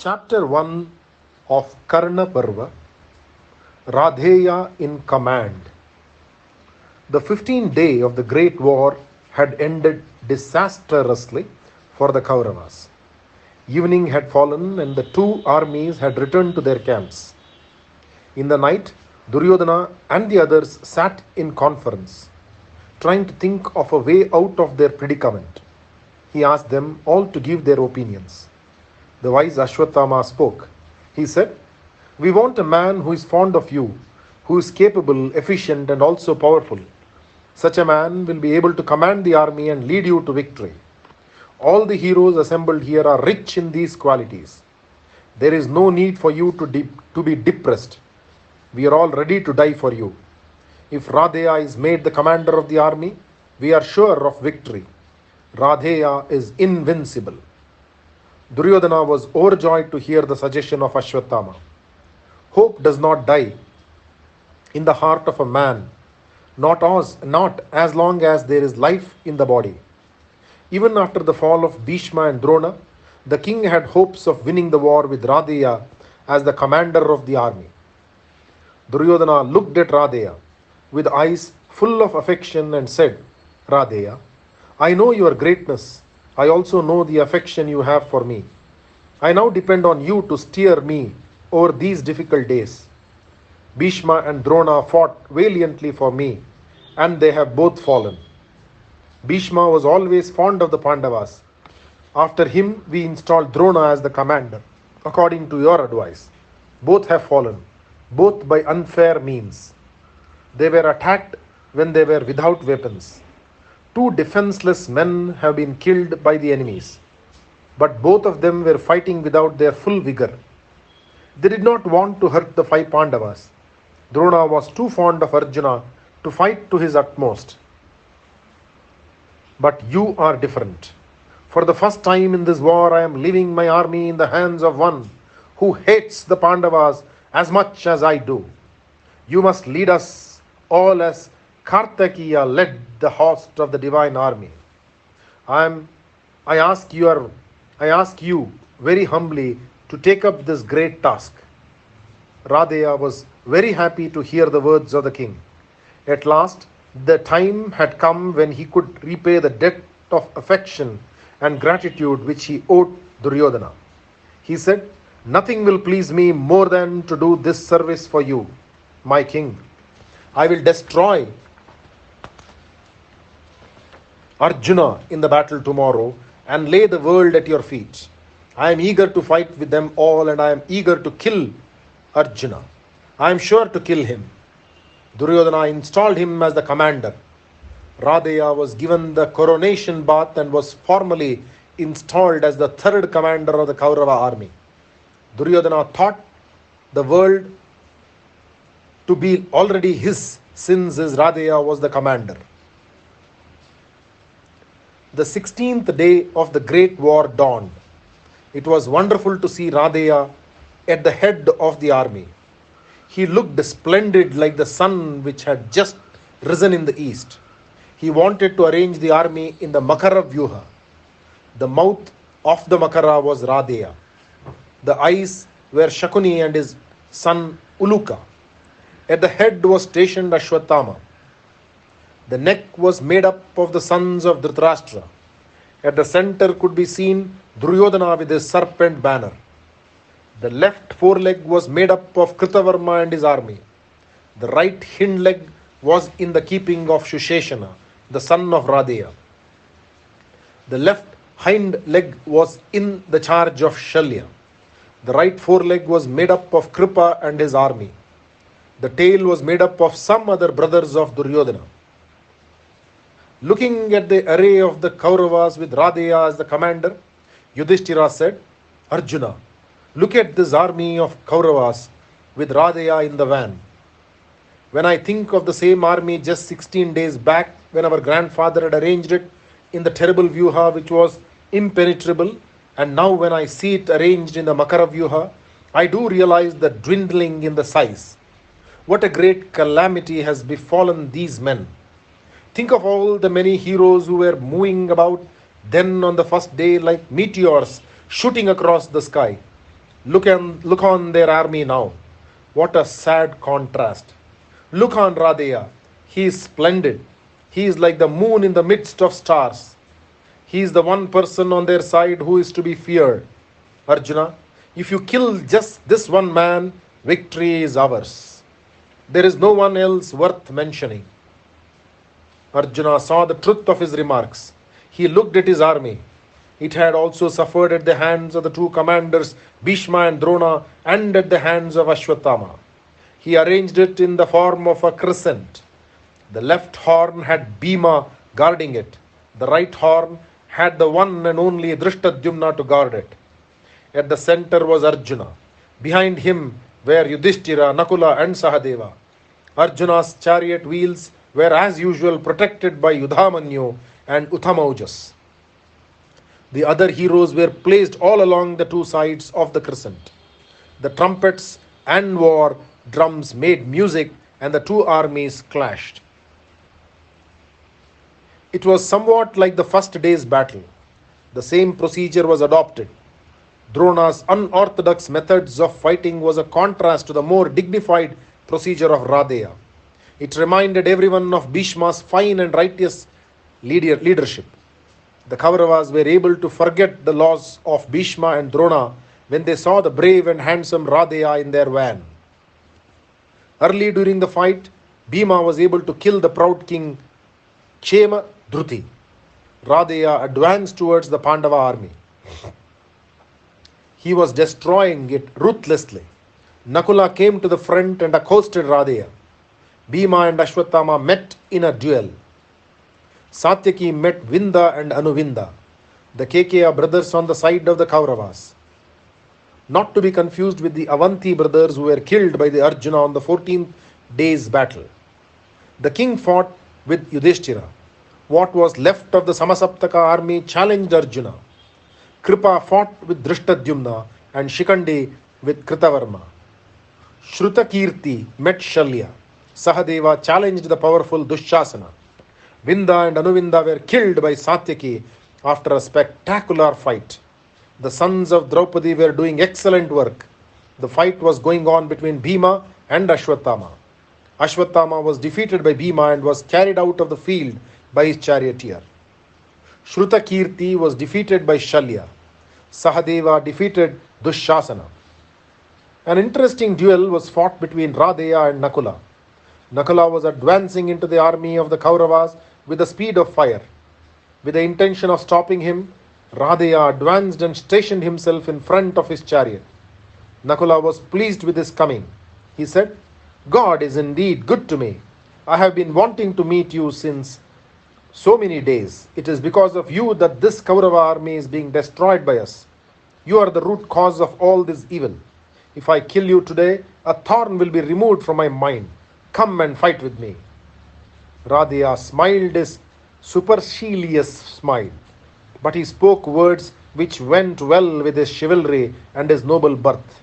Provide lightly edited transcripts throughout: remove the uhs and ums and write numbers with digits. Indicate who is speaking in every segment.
Speaker 1: Chapter 1 of Karna Parva, Radheya in Command. The 15th day of the Great War had ended disastrously for the Kauravas. Evening had fallen and the two armies had returned to their camps. In the night, Duryodhana and the others sat in conference, trying to think of a way out of their predicament. He asked them all to give their opinions. The wise Ashwatthama spoke. He said, "We want a man who is fond of you, who is capable, efficient, and also powerful. Such a man will be able to command the army and lead you to victory. All the heroes assembled here are rich in these qualities. There is no need for you to be depressed. We are all ready to die for you. If Radheya is made the commander of the army, we are sure of victory. Radheya is invincible." Duryodhana was overjoyed to hear the suggestion of Ashwatthama. Hope does not die in the heart of a man, not as long as there is life in the body. Even after the fall of Bhishma and Drona, the king had hopes of winning the war with Radheya as the commander of the army. Duryodhana looked at Radheya with eyes full of affection and said, "Radheya, I know your greatness. I also know the affection you have for me. I now depend on you to steer me over these difficult days. Bhishma and Drona fought valiantly for me, and they have both fallen. Bhishma was always fond of the Pandavas. After him, we installed Drona as the commander, according to your advice. Both have fallen, both by unfair means. They were attacked when they were without weapons. Two defenseless men have been killed by the enemies, but both of them were fighting without their full vigor. They did not want to hurt the five Pandavas. Drona was too fond of Arjuna to fight to his utmost. But you are different. For the first time in this war, I am leaving my army in the hands of one who hates the Pandavas as much as I do. You must lead us all as Kartakeya led the host of the divine army. I ask you very humbly to take up this great task." Radheya was very happy to hear the words of the king. At last, the time had come when he could repay the debt of affection and gratitude which he owed Duryodhana. He said, "Nothing will please me more than to do this service for you, my king. I will destroy Arjuna in the battle tomorrow and lay the world at your feet. I am eager to fight with them all, and I am eager to kill Arjuna. I am sure to kill him." Duryodhana installed him as the commander. Radheya was given the coronation bath and was formally installed as the third commander of the Kaurava army. Duryodhana thought the world to be already his, since his Radheya was the commander. The 16th day of the great war dawned. It was wonderful to see Radheya at the head of the army. He looked splendid like the sun which had just risen in the east. He wanted to arrange the army in the Makara Vyuha. The mouth of the Makara was Radheya. The eyes were Shakuni and his son Uluka. At the head was stationed Ashwatthama. The neck was made up of the sons of Dhritarashtra. At the center could be seen Duryodhana with his serpent banner. The left foreleg was made up of Kritavarma and his army. The right hind leg was in the keeping of Shusheshana, the son of Radheya. The left hind leg was in the charge of Shalya. The right foreleg was made up of Kripa and his army. The tail was made up of some other brothers of Duryodhana. Looking at the array of the Kauravas with Radheya as the commander, Yudhishthira said, "Arjuna, look at this army of Kauravas with Radheya in the van. When I think of the same army just 16 days back, when our grandfather had arranged it in the terrible Vyuha which was impenetrable, and now when I see it arranged in the Makara Vyuha, I do realize the dwindling in the size. What a great calamity has befallen these men. Think of all the many heroes who were moving about then on the first day like meteors shooting across the sky. Look on their army now. What a sad contrast. Look on Radeya. He is splendid. He is like the moon in the midst of stars. He is the one person on their side who is to be feared. Arjuna, if you kill just this one man, victory is ours. There is no one else worth mentioning. Arjuna saw the truth of his remarks. He looked at his army. It had also suffered at the hands of the two commanders, Bhishma and Drona, and at the hands of Ashwatthama. He arranged it in the form of a crescent. The left horn had Bhima guarding it. The right horn had the one and only Drishtadyumna to guard it. At the center was Arjuna. Behind him were Yudhishthira, Nakula, and Sahadeva. Arjuna's chariot wheels were as usual protected by Yudhamanyu and Uthamaujas. The other heroes were placed all along the two sides of the crescent. The trumpets and war drums made music and the two armies clashed. It was somewhat like the first day's battle. The same procedure was adopted. Drona's unorthodox methods of fighting was a contrast to the more dignified procedure of Radeya. It reminded everyone of Bhishma's fine and righteous leadership. The Kauravas were able to forget the laws of Bhishma and Drona when they saw the brave and handsome Radeya in their van. Early during the fight, Bhima was able to kill the proud king Chema Dhruti. Radeya advanced towards the Pandava army. He was destroying it ruthlessly. Nakula came to the front and accosted Radeya. Bhima and Ashwatthama met in a duel. Satyaki met Vinda and Anuvinda, the Kekeya brothers on the side of the Kauravas. Not to be confused with the Avanti brothers who were killed by the Arjuna on the 14th day's battle. The king fought with Yudhishthira. What was left of the Samasaptaka army challenged Arjuna. Kripa fought with Drishtadyumna and Shikandi with Kritavarma. Shrutakirti met Shalya. Sahadeva challenged the powerful Dushasana. Vinda and Anuvinda were killed by Satyaki after a spectacular fight. The sons of Draupadi were doing excellent work. The fight was going on between Bhima and Ashwatthama. Ashwatthama was defeated by Bhima and was carried out of the field by his charioteer. Shrutakirti was defeated by Shalya. Sahadeva defeated Dushasana. An interesting duel was fought between Radeya and Nakula. Nakula was advancing into the army of the Kauravas with the speed of fire. With the intention of stopping him, Radeya advanced and stationed himself in front of his chariot. Nakula was pleased with his coming. He said, "God is indeed good to me. I have been wanting to meet you since so many days. It is because of you that this Kaurava army is being destroyed by us. You are the root cause of all this evil. If I kill you today, a thorn will be removed from my mind. Come and fight with me." Radeya smiled his supercilious smile, but he spoke words which went well with his chivalry and his noble birth.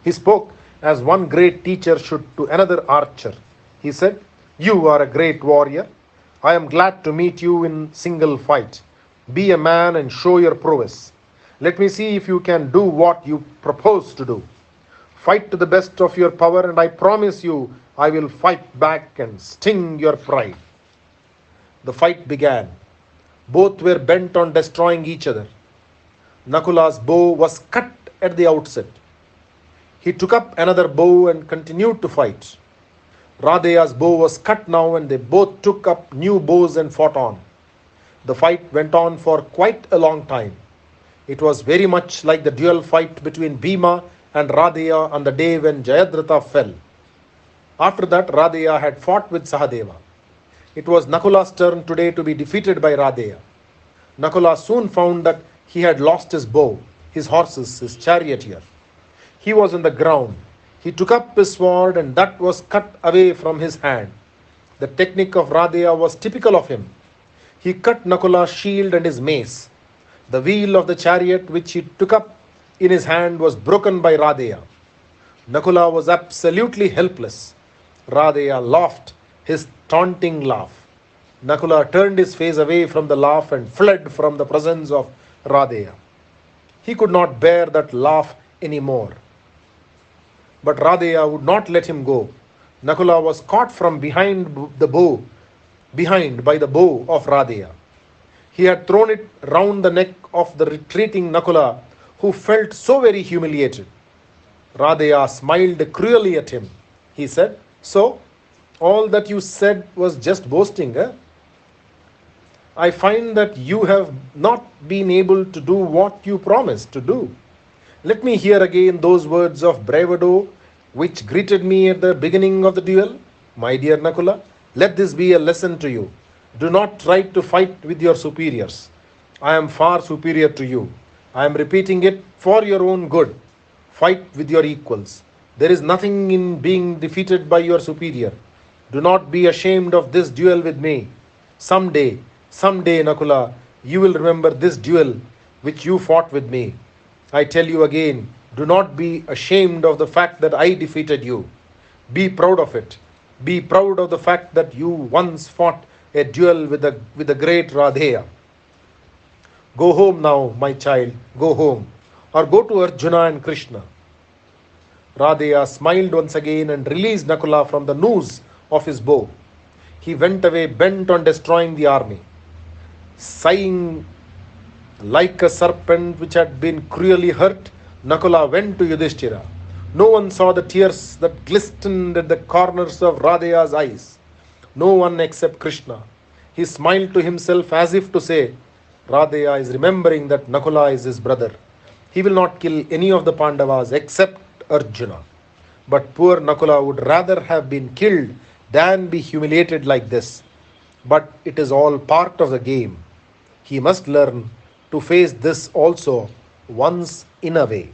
Speaker 1: He spoke as one great teacher should to another archer. He said, "You are a great warrior. I am glad to meet you in single fight. Be a man and show your prowess. Let me see if you can do what you propose to do. Fight to the best of your power, and I promise you I will fight back and sting your pride." The fight began. Both were bent on destroying each other. Nakula's bow was cut at the outset. He took up another bow and continued to fight. Radeya's bow was cut now, and they both took up new bows and fought on. The fight went on for quite a long time. It was very much like the duel fight between Bhima and Radeya on the day when Jayadratha fell. After that, Radeya had fought with Sahadeva. It was Nakula's turn today to be defeated by Radeya. Nakula soon found that he had lost his bow, his horses, his charioteer. He was on the ground. He took up his sword, and that was cut away from his hand. The technique of Radeya was typical of him. He cut Nakula's shield and his mace. The wheel of the chariot which he took up in his hand was broken by Radeya. Nakula was absolutely helpless. Radeya laughed his taunting laugh. Nakula turned his face away from the laugh and fled from the presence of Radeya. He could not bear that laugh any more. But Radeya would not let him go. Nakula was caught from behind by the bow of Radeya. He had thrown it round the neck of the retreating Nakula, who felt so very humiliated. Radeya smiled cruelly at him. He said, "So, all that you said was just boasting, eh? I find that you have not been able to do what you promised to do. Let me hear again those words of bravado which greeted me at the beginning of the duel. My dear Nakula, let this be a lesson to you. Do not try to fight with your superiors. I am far superior to you. I am repeating it for your own good. Fight with your equals. There is nothing in being defeated by your superior. Do not be ashamed of this duel with me. Someday, Nakula, you will remember this duel which you fought with me. I tell you again, do not be ashamed of the fact that I defeated you. Be proud of it. Be proud of the fact that you once fought a duel with the great Radheya. Go home now, my child, go home. Or go to Arjuna and Krishna." Radeya smiled once again and released Nakula from the noose of his bow. He went away bent on destroying the army. Sighing like a serpent which had been cruelly hurt, Nakula went to Yudhishthira. No one saw the tears that glistened at the corners of Radeya's eyes. No one except Krishna. He smiled to himself as if to say, "Radeya is remembering that Nakula is his brother. He will not kill any of the Pandavas except Arjuna." But poor Nakula would rather have been killed than be humiliated like this. But it is all part of the game. He must learn to face this also once in a way.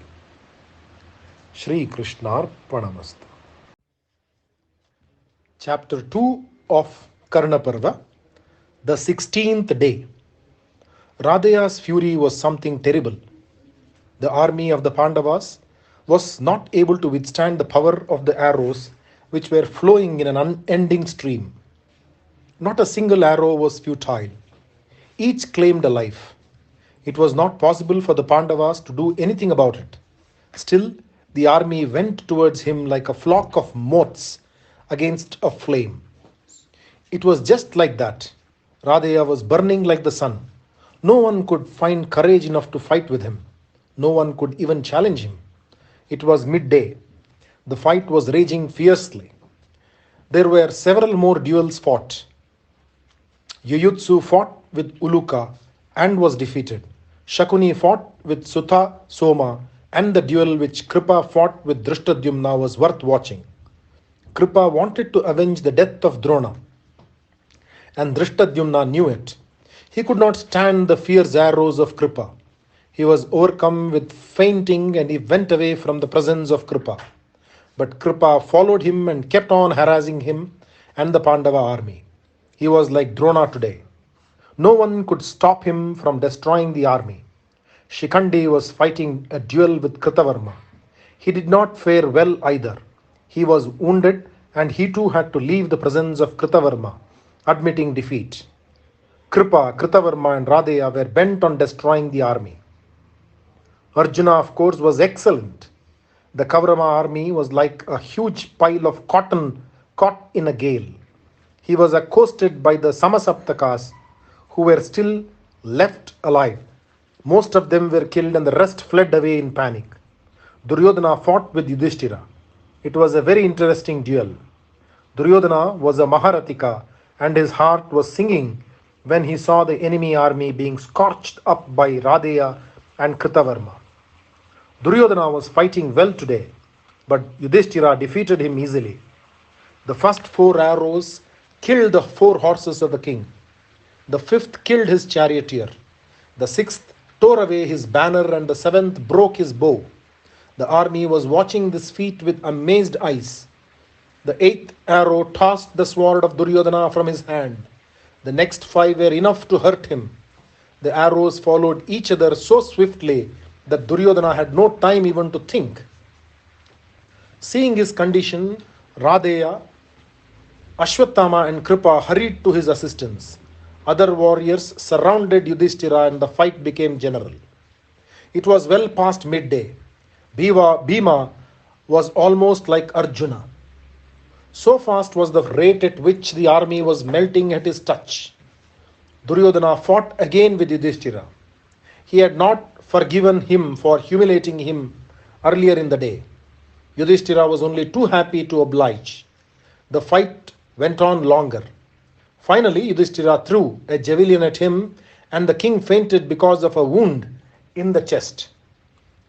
Speaker 1: Shri Krishna Arpanamastu. Chapter 2 of Karna Parva, the 16th day. Radeya's fury was something terrible. The army of the Pandavas was not able to withstand the power of the arrows which were flowing in an unending stream. Not a single arrow was futile. Each claimed a life. It was not possible for the Pandavas to do anything about it. Still, the army went towards him like a flock of moths against a flame. It was just like that. Radeya was burning like the sun. No one could find courage enough to fight with him. No one could even challenge him. It was midday. The fight was raging fiercely. There were several more duels fought. Yuyutsu fought with Uluka and was defeated. Shakuni fought with Sutha Soma, and the duel which Kripa fought with Drishtadyumna was worth watching. Kripa wanted to avenge the death of Drona, and Drishtadyumna knew it. He could not stand the fierce arrows of Kripa. He was overcome with fainting and he went away from the presence of Kripa. But Kripa followed him and kept on harassing him and the Pandava army. He was like Drona today. No one could stop him from destroying the army. Shikhandi was fighting a duel with Kritavarma. He did not fare well either. He was wounded and he too had to leave the presence of Kritavarma, admitting defeat. Kripa, Kritavarma and Radeya were bent on destroying the army. Arjuna, of course, was excellent. The Kavarama army was like a huge pile of cotton caught in a gale. He was accosted by the Samasaptakas, who were still left alive. Most of them were killed and the rest fled away in panic. Duryodhana fought with Yudhishthira. It was a very interesting duel. Duryodhana was a Maharatika and his heart was singing when he saw the enemy army being scorched up by Radeya and Kritavarma. Duryodhana was fighting well today, but Yudhishthira defeated him easily. The first 4 arrows killed the 4 horses of the king. The 5th killed his charioteer. The 6th tore away his banner and the 7th broke his bow. The army was watching this feat with amazed eyes. The 8th arrow tossed the sword of Duryodhana from his hand. The next 5 were enough to hurt him. The arrows followed each other so swiftly that Duryodhana had no time even to think. Seeing his condition, Radeya, Ashwatthama and Kripa hurried to his assistance. Other warriors surrounded Yudhishthira and the fight became general. It was well past midday. Bhima was almost like Arjuna. So fast was the rate at which the army was melting at his touch. Duryodhana fought again with Yudhishthira. He had not forgiven him for humiliating him earlier in the day. Yudhishthira was only too happy to oblige. The fight went on longer. Finally, Yudhishthira threw a javelin at him, and the king fainted because of a wound in the chest.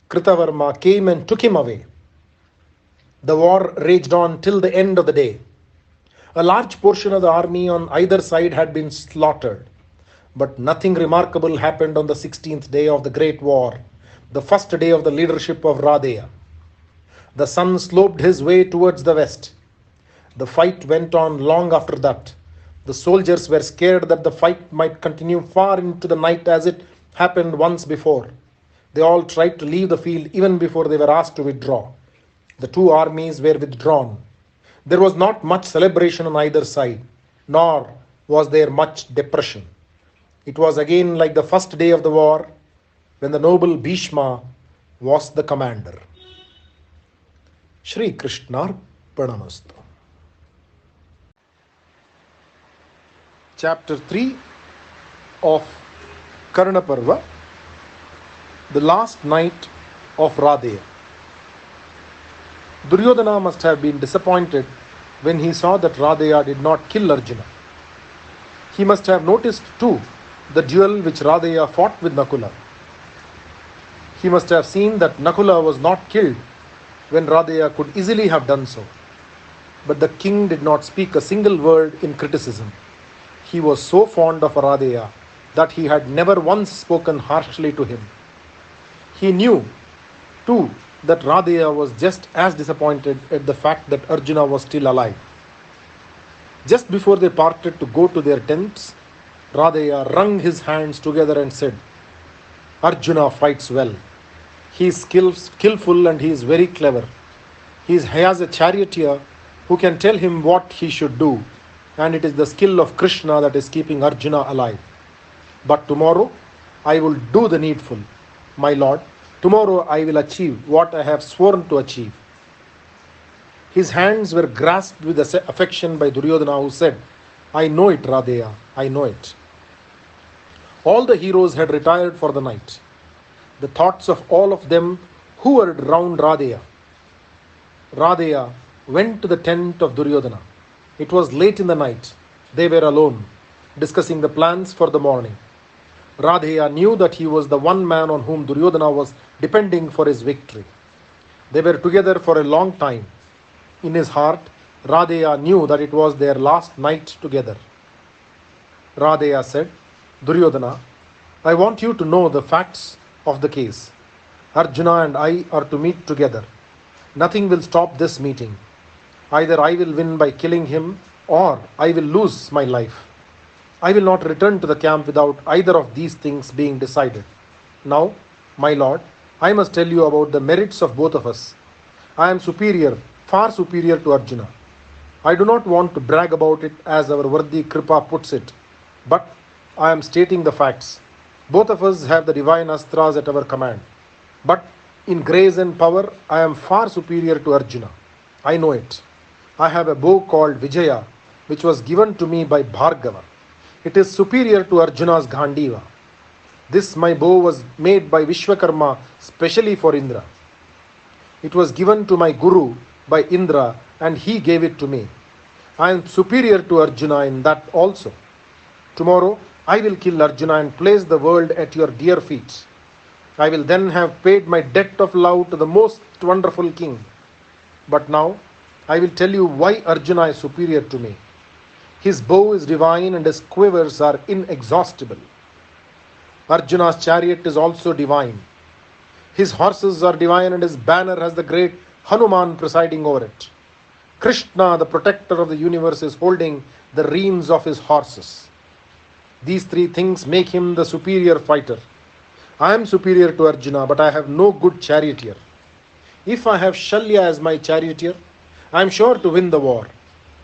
Speaker 1: Kritavarma came and took him away. The war raged on till the end of the day. A large portion of the army on either side had been slaughtered. But nothing remarkable happened on the 16th day of the great war, the first day of the leadership of Radeya. The sun sloped his way towards the west. The fight went on long after that. The soldiers were scared that the fight might continue far into the night as it happened once before. They all tried to leave the field even before they were asked to withdraw. The two armies were withdrawn. There was not much celebration on either side, nor was there much depression. It was again like the first day of the war, when the noble Bhishma was the commander. Shri Krishna Pranamastu. Chapter 3 of Karna Parva, the last night of Radeya. Duryodhana must have been disappointed when he saw that Radeya did not kill Arjuna. He must have noticed too the duel which Radeya fought with Nakula. He must have seen that Nakula was not killed when Radeya could easily have done so. But the king did not speak a single word in criticism. He was so fond of Radeya that he had never once spoken harshly to him. He knew too that Radeya was just as disappointed at the fact that Arjuna was still alive. Just before they parted to go to their tents, Radeya wrung his hands together and said, "Arjuna fights well. He is skillful and he is very clever. He has a charioteer who can tell him what he should do, and it is the skill of Krishna that is keeping Arjuna alive. But tomorrow I will do the needful. My lord, tomorrow I will achieve what I have sworn to achieve." His hands were grasped with affection by Duryodhana, who said, "I know it, Radeya, I know it." All the heroes had retired for the night. The thoughts of all of them hovered round Radeya. Radeya went to the tent of Duryodhana. It was late in the night. They were alone, discussing the plans for the morning. Radeya knew that he was the one man on whom Duryodhana was depending for his victory. They were together for a long time. In his heart, Radeya knew that it was their last night together. Radeya said, "Duryodhana, I want you to know the facts of the case. Arjuna and I are to meet together. Nothing will stop this meeting. Either I will win by killing him, or I will lose my life. I will not return to the camp without either of these things being decided. Now, my lord, I must tell you about the merits of both of us. I am superior, far superior to Arjuna. I do not want to brag about it as our worthy Kripa puts it, but I am stating the facts. Both of us have the divine astras at our command. But in grace and power, I am far superior to Arjuna. I know it. I have a bow called Vijaya, which was given to me by Bhargava. It is superior to Arjuna's Ghandiva. This my bow was made by Vishwakarma specially for Indra. It was given to my Guru by Indra, and he gave it to me. I am superior to Arjuna in that also. Tomorrow I will kill Arjuna and place the world at your dear feet. I will then have paid my debt of love to the most wonderful king. But now I will tell you why Arjuna is superior to me. His bow is divine and his quivers are inexhaustible. Arjuna's chariot is also divine. His horses are divine and his banner has the great Hanuman presiding over it. Krishna, the protector of the universe, is holding the reins of his horses. These three things make him the superior fighter. I am superior to Arjuna, but I have no good charioteer. If I have Shalya as my charioteer, I am sure to win the war.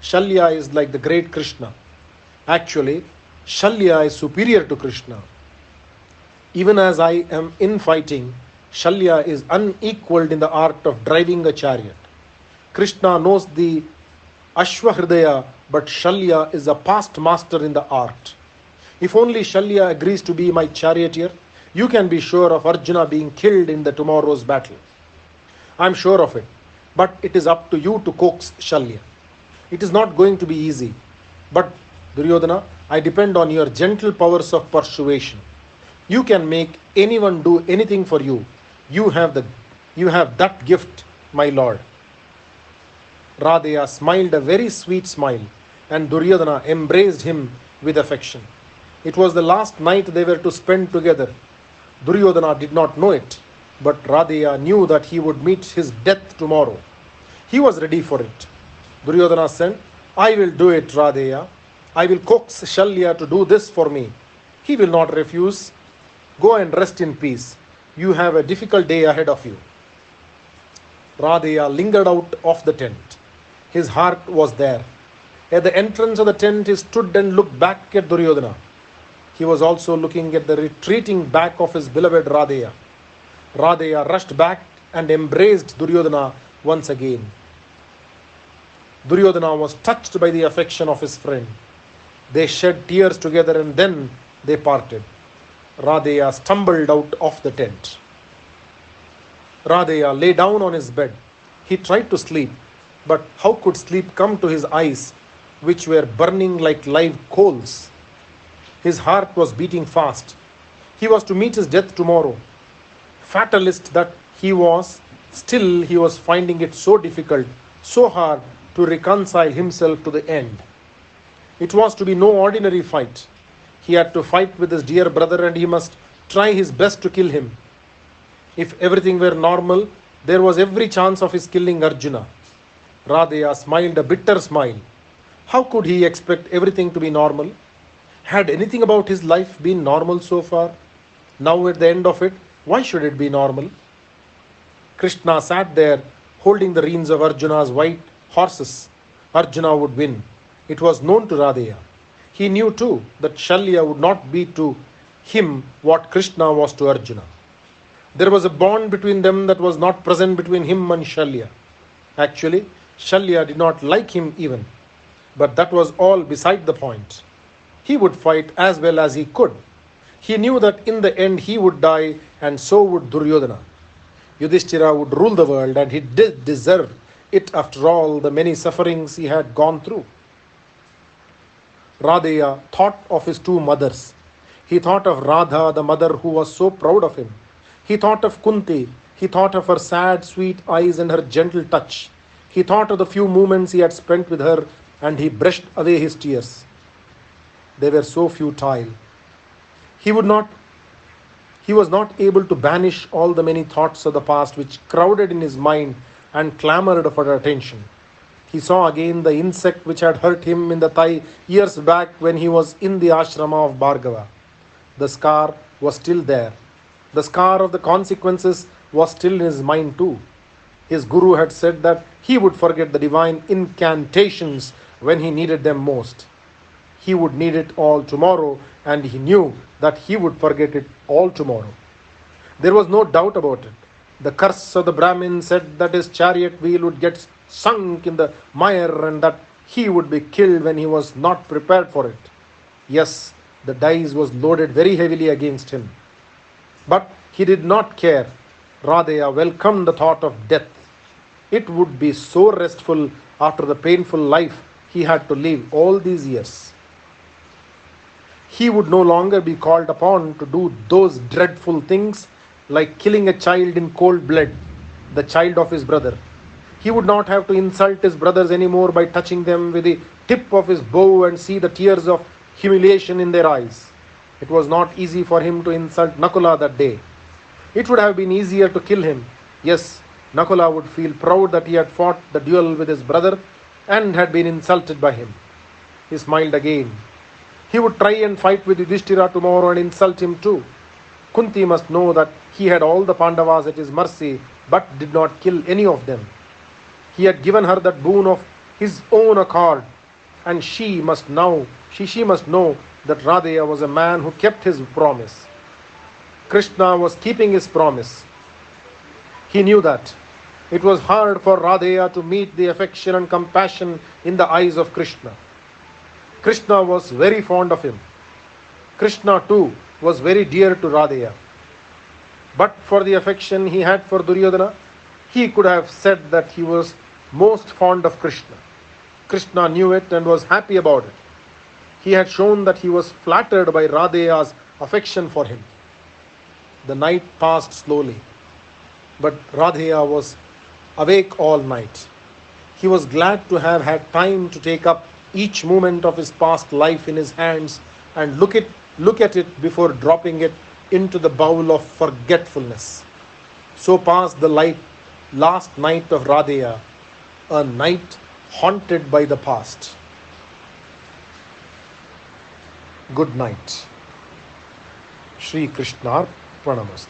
Speaker 1: Shalya is like the great Krishna. Actually, Shalya is superior to Krishna. Even as I am in fighting, Shalya is unequaled in the art of driving a chariot. Krishna knows the Ashwahridaya, but Shalya is a past master in the art. If only Shalya agrees to be my charioteer, you can be sure of Arjuna being killed in the tomorrow's battle. I am sure of it, but it is up to you to coax Shalya. It is not going to be easy, but Duryodhana, I depend on your gentle powers of persuasion. You can make anyone do anything for you. You have that gift, my lord. Radheya smiled a very sweet smile, and Duryodhana embraced him with affection. It was the last night they were to spend together. Duryodhana did not know it, but Radheya knew that he would meet his death tomorrow. He was ready for it. Duryodhana said, I will do it, Radheya. I will coax Shalya to do this for me. He will not refuse. Go and rest in peace. You have a difficult day ahead of you. Radheya lingered out of the tent. His heart was there. At the entrance of the tent, he stood and looked back at Duryodhana. He was also looking at the retreating back of his beloved Radheya. Radheya rushed back and embraced Duryodhana once again. Duryodhana was touched by the affection of his friend. They shed tears together and then they parted. Radheya stumbled out of the tent. Radheya lay down on his bed. He tried to sleep, but how could sleep come to his eyes, which were burning like live coals? His heart was beating fast. He was to meet his death tomorrow. Fatalist that he was, still he was finding it so difficult, so hard to reconcile himself to the end. It was to be no ordinary fight. He had to fight with his dear brother and he must try his best to kill him. If everything were normal, there was every chance of his killing Arjuna. Radheya smiled a bitter smile. How could he expect everything to be normal? Had anything about his life been normal so far? Now at the end of it, why should it be normal? Krishna sat there holding the reins of Arjuna's white horses. Arjuna would win. It was known to Radheya. He knew too that Shalya would not be to him what Krishna was to Arjuna. There was a bond between them that was not present between him and Shalya. Actually, Shalya did not like him even. But that was all beside the point. He would fight as well as he could. He knew that in the end he would die and so would Duryodhana. Yudhishthira would rule the world and he did deserve it after all the many sufferings he had gone through. Radheya thought of his two mothers. He thought of Radha, the mother who was so proud of him. He thought of Kunti. He thought of her sad, sweet eyes and her gentle touch. He thought of the few moments he had spent with her and he brushed away his tears. They were so futile. He was not able to banish all the many thoughts of the past which crowded in his mind and clamored for attention. He saw again the insect which had hurt him in the thigh years back when he was in the ashrama of Bhargava. The scar was still there. The scar of the consequences was still in his mind too. His guru had said that he would forget the divine incantations when he needed them most. He would need it all tomorrow, and he knew that he would forget it all tomorrow. There was no doubt about it. The curse of the Brahmin said that his chariot wheel would get sunk in the mire and that he would be killed when he was not prepared for it. Yes, the dice was loaded very heavily against him. But he did not care. Radheya welcomed the thought of death. It would be so restful after the painful life he had to live all these years. He would no longer be called upon to do those dreadful things like killing a child in cold blood, the child of his brother. He would not have to insult his brothers anymore by touching them with the tip of his bow and see the tears of humiliation in their eyes. It was not easy for him to insult Nakula that day. It would have been easier to kill him. Yes, Nakula would feel proud that he had fought the duel with his brother and had been insulted by him. He smiled again. He would try and fight with Yudhishthira tomorrow and insult him too. Kunti must know that he had all the Pandavas at his mercy but did not kill any of them. He had given her that boon of his own accord, and she must know that Radheya was a man who kept his promise. Krishna was keeping his promise. He knew that it was hard for Radheya to meet the affection and compassion in the eyes of Krishna. Krishna was very fond of him. Krishna too was very dear to Radheya. But for the affection he had for Duryodhana, he could have said that he was most fond of Krishna. Krishna knew it and was happy about it. He had shown that he was flattered by Radheya's affection for him. The night passed slowly, but Radheya was awake all night. He was glad to have had time to take up each moment of his past life in his hands and look at it before dropping it into the bowl of forgetfulness. So passed the last night of Radheya, a night haunted by the past. Good night. Shri Krishna Pranamastu.